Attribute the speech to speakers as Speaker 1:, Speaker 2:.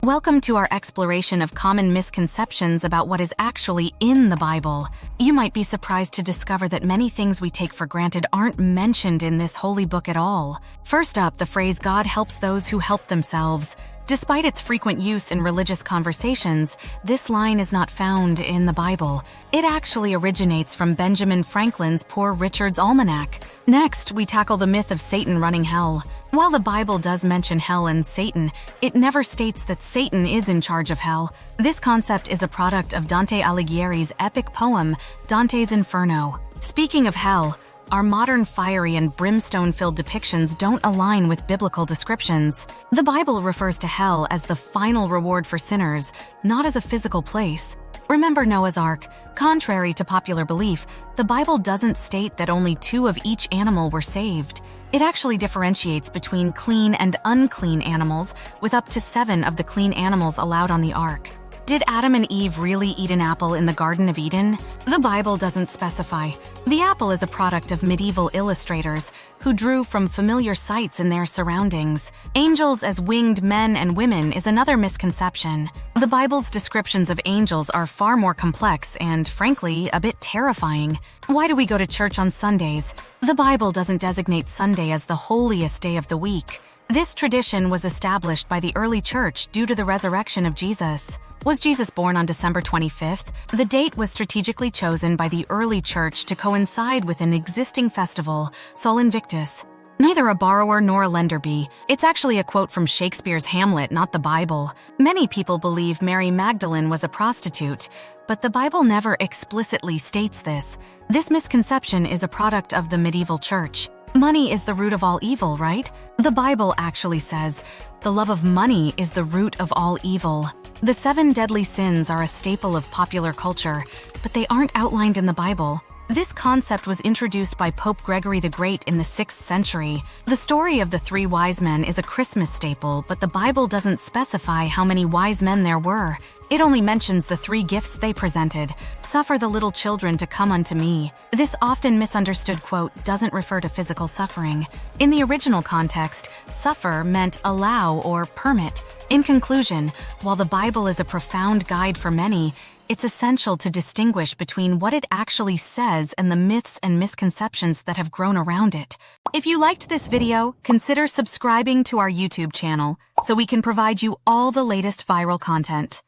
Speaker 1: Welcome to our exploration of common misconceptions about what is actually in the Bible. You might be surprised to discover that many things we take for granted aren't mentioned in this holy book at all. First up, the phrase "God helps those who help themselves." Despite its frequent use in religious conversations, this line is not found in the Bible. It actually originates from Benjamin Franklin's Poor Richard's Almanac. Next, we tackle the myth of Satan running hell. While the Bible does mention hell and Satan, it never states that Satan is in charge of hell. This concept is a product of Dante Alighieri's epic poem, Dante's Inferno. Speaking of hell, our modern fiery and brimstone-filled depictions don't align with biblical descriptions. The Bible refers to hell as the final reward for sinners, not as a physical place. Remember Noah's Ark. Contrary to popular belief, the Bible doesn't state that only 2 of each animal were saved. It actually differentiates between clean and unclean animals, with up to 7 of the clean animals allowed on the ark. Did Adam and Eve really eat an apple in the Garden of Eden? The Bible doesn't specify. The apple is a product of medieval illustrators who drew from familiar sights in their surroundings. Angels as winged men and women is another misconception. The Bible's descriptions of angels are far more complex and, frankly, a bit terrifying. Why do we go to church on Sundays? The Bible doesn't designate Sunday as the holiest day of the week. This tradition was established by the early church due to the resurrection of Jesus. Was Jesus born on December 25th? The date was strategically chosen by the early church to coincide with an existing festival, Sol Invictus. Neither a borrower nor a lender be. It's actually a quote from Shakespeare's Hamlet, not the Bible. Many people believe Mary Magdalene was a prostitute, but the Bible never explicitly states this. This misconception is a product of the medieval church. Money is the root of all evil, right? The Bible actually says, "The love of money is the root of all evil." The 7 deadly sins are a staple of popular culture, but they aren't outlined in the Bible. This concept was introduced by Pope Gregory the Great in the 6th century. The story of the 3 wise men is a Christmas staple, but the Bible doesn't specify how many wise men there were. It only mentions the 3 gifts they presented. "Suffer the little children to come unto me." This often misunderstood quote doesn't refer to physical suffering. In the original context, suffer meant allow or permit. In conclusion, while the Bible is a profound guide for many, it's essential to distinguish between what it actually says and the myths and misconceptions that have grown around it. If you liked this video, consider subscribing to our YouTube channel so we can provide you all the latest viral content.